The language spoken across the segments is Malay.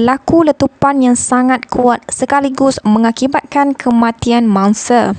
berlaku letupan yang sangat kuat sekaligus mengakibatkan kematian mangsa.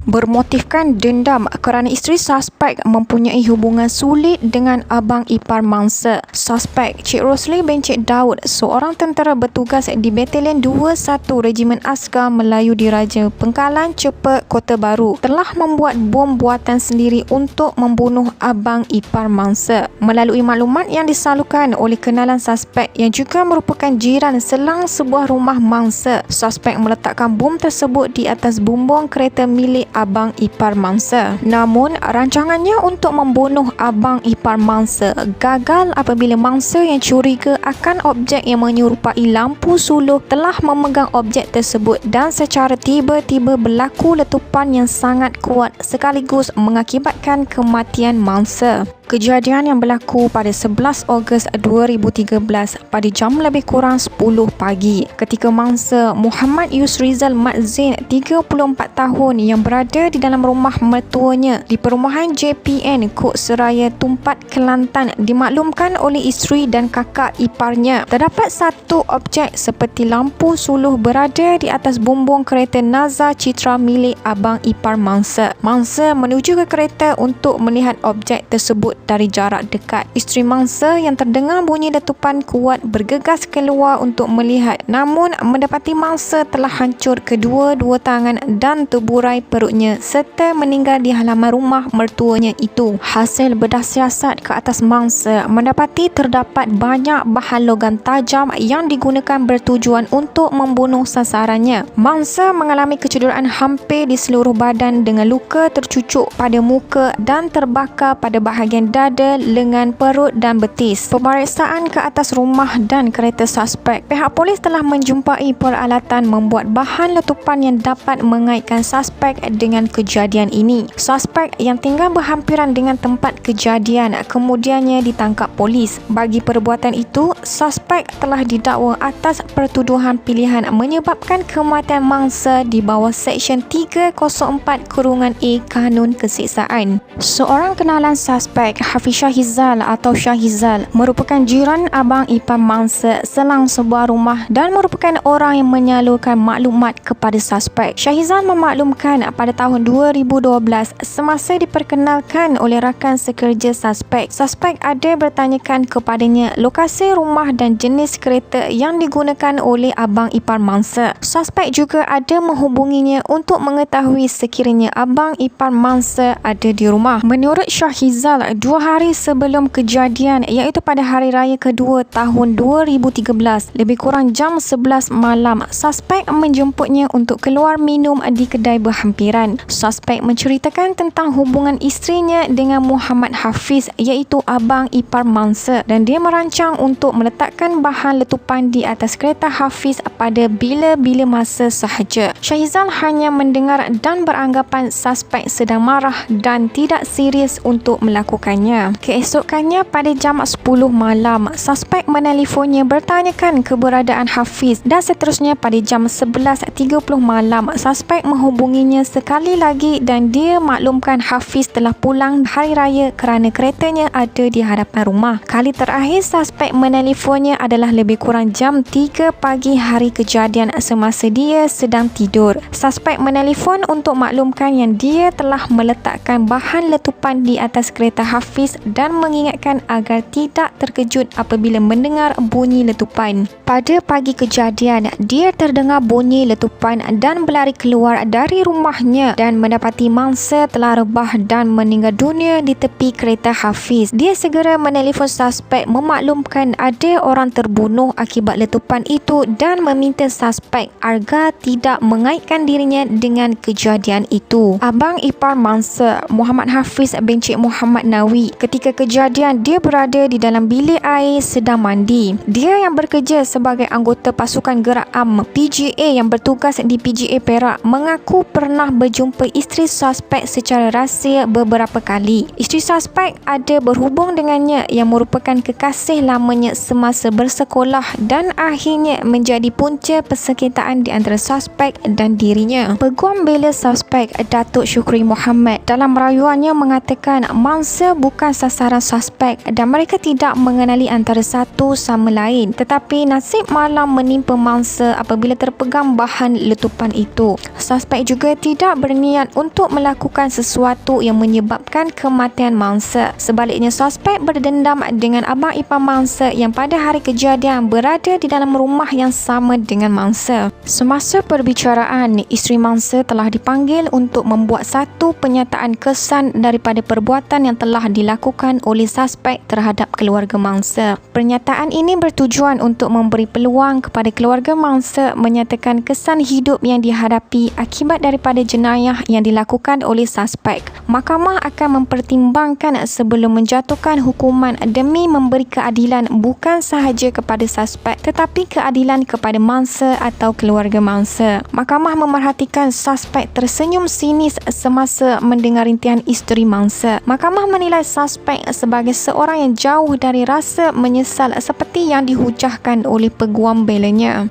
Bermotifkan dendam kerana isteri suspek mempunyai hubungan sulit dengan abang ipar mangsa. Suspek Cik Rosli bin Cik Daud, seorang tentera bertugas di Batalion 21 Regimen Askar Melayu Diraja, Pengkalan Cepek, Kota Baru, telah membuat bom buatan sendiri untuk membunuh abang ipar mangsa. Melalui maklumat yang disalurkan oleh kenalan suspek yang juga merupakan jiran selang sebuah rumah mangsa, suspek meletakkan bom tersebut di atas bumbung kereta milik abang ipar mangsa. Namun, rancangannya untuk membunuh abang ipar mangsa gagal apabila mangsa yang curiga akan objek yang menyerupai lampu suluh telah memegang objek tersebut dan secara tiba-tiba berlaku letupan yang sangat kuat sekaligus mengakibatkan kematian mangsa. Kejadian yang berlaku pada 11 Ogos 2013 pada jam lebih kurang 10 pagi ketika mangsa Muhammad Yusrizal Mat Zain 34 tahun yang berada di dalam rumah mertuanya di perumahan JPN Kok Seraya Tumpat Kelantan dimaklumkan oleh isteri dan kakak iparnya terdapat satu objek seperti lampu suluh berada di atas bumbung kereta Nazar Citra milik abang ipar mangsa. Mangsa menuju ke kereta untuk melihat objek tersebut dari jarak dekat. Isteri mangsa yang terdengar bunyi letupan kuat bergegas keluar untuk melihat, namun mendapati mangsa telah hancur kedua-dua tangan dan terburai perutnya serta meninggal di halaman rumah mertuanya itu. Hasil bedah siasat ke atas mangsa mendapati terdapat banyak bahan logam tajam yang digunakan bertujuan untuk membunuh sasarannya. Mangsa mengalami kecederaan hampir di seluruh badan dengan luka tercucuk pada muka dan terbakar pada bahagian dada, lengan, perut dan betis. Pemeriksaan ke atas rumah dan kereta suspek. Pihak polis telah menjumpai peralatan membuat bahan letupan yang dapat mengaitkan suspek dengan kejadian ini. Suspek yang tinggal berhampiran dengan tempat kejadian kemudiannya ditangkap polis. Bagi perbuatan itu, suspek telah didakwa atas pertuduhan pilihan menyebabkan kematian mangsa di bawah Seksyen 304(A) Kanun Keseksaan. Seorang kenalan suspek, Hafiz Syahizal atau Syahizal, merupakan jiran abang ipar mangsa selang sebuah rumah dan merupakan orang yang menyalurkan maklumat kepada suspek. Syahizal memaklumkan pada tahun 2012 semasa diperkenalkan oleh rakan sekerja suspek. Suspek ada bertanyakan kepadanya lokasi rumah dan jenis kereta yang digunakan oleh abang ipar mangsa. Suspek juga ada menghubunginya untuk mengetahui sekiranya abang ipar mangsa ada di rumah. Menurut Syahizal, 2 hari sebelum kejadian iaitu pada hari raya kedua tahun 2013 lebih kurang jam 11 malam, suspek menjemputnya untuk keluar minum di kedai berhampiran. Suspek menceritakan tentang hubungan isterinya dengan Muhammad Hafiz iaitu abang ipar mangsa dan dia merancang untuk meletakkan bahan letupan di atas kereta Hafiz pada bila-bila masa sahaja. Syahizal hanya mendengar dan beranggapan suspek sedang marah dan tidak serius untuk melakukannya. Keesokannya pada jam 10 malam, suspek menelefonnya bertanyakan keberadaan Hafiz dan seterusnya pada jam 11.30 malam, suspek menghubunginya sekali lagi dan dia maklumkan Hafiz telah pulang hari raya kerana keretanya ada di hadapan rumah. Kali terakhir suspek menelefonnya adalah lebih kurang jam 3 pagi hari kejadian semasa dia sedang tidur. Suspek menelefon untuk maklumkan yang dia telah meletakkan bahan letupan di atas kereta Hafiz dan mengingatkan agar tidak terkejut apabila mendengar bunyi letupan. Pada pagi kejadian, dia terdengar bunyi letupan dan berlari keluar dari rumahnya dan mendapati mangsa telah rebah dan meninggal dunia di tepi kereta Hafiz. Dia segera menelefon suspek memaklumkan ada orang terbunuh akibat letupan itu dan meminta suspek agar tidak mengaitkan dirinya dengan kejadian itu. Abang ipar mangsa Muhammad Hafiz bin Cik Muhammad Nawi diketahui ketika kejadian dia berada di dalam bilik air sedang mandi. Dia yang bekerja sebagai anggota pasukan gerak am PGA yang bertugas di PGA Perak mengaku pernah berjumpa isteri suspek secara rahsia beberapa kali. Isteri suspek ada berhubung dengannya yang merupakan kekasih lamanya semasa bersekolah dan akhirnya menjadi punca persekitaran di antara suspek dan dirinya. Peguam bela suspek Datuk Syukri Mohamad dalam rayuannya mengatakan mangsa bukan sasaran suspek dan mereka tidak mengenali antara satu sama lain, tetapi nasib malang menimpa mangsa apabila terpegang bahan letupan itu. Suspek juga tidak berniat untuk melakukan sesuatu yang menyebabkan kematian mangsa. Sebaliknya, suspek berdendam dengan abang ipar mangsa yang pada hari kejadian berada di dalam rumah yang sama dengan mangsa. Semasa perbicaraan, isteri mangsa telah dipanggil untuk membuat satu penyataan kesan daripada perbuatan yang telah dilakukan oleh suspek terhadap keluarga mangsa. Pernyataan ini bertujuan untuk memberi peluang kepada keluarga mangsa menyatakan kesan hidup yang dihadapi akibat daripada jenayah yang dilakukan oleh suspek. Mahkamah akan mempertimbangkan sebelum menjatuhkan hukuman demi memberi keadilan bukan sahaja kepada suspek tetapi keadilan kepada mangsa atau keluarga mangsa. Mahkamah memerhatikan suspek tersenyum sinis semasa mendengar rintihan isteri mangsa. Mahkamah menilai suspek sebagai seorang yang jauh dari rasa menyesal seperti yang dihujahkan oleh peguam belanya.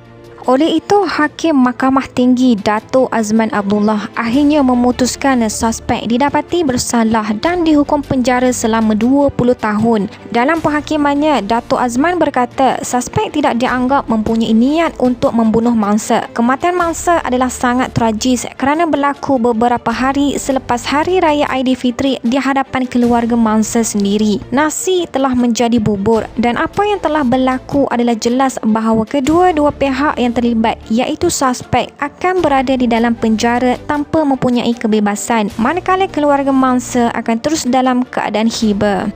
Oleh itu, Hakim Mahkamah Tinggi Dato' Azman Abdullah akhirnya memutuskan suspek didapati bersalah dan dihukum penjara selama 20 tahun. Dalam penghakimannya, Dato' Azman berkata suspek tidak dianggap mempunyai niat untuk membunuh mangsa. Kematian mangsa adalah sangat tragis kerana berlaku beberapa hari selepas Hari Raya Aidilfitri di hadapan keluarga mangsa sendiri. Nasi telah menjadi bubur dan apa yang telah berlaku adalah jelas bahawa kedua-dua pihak yang terlibat iaitu suspek akan berada di dalam penjara tanpa mempunyai kebebasan manakala keluarga mangsa akan terus dalam keadaan hiba.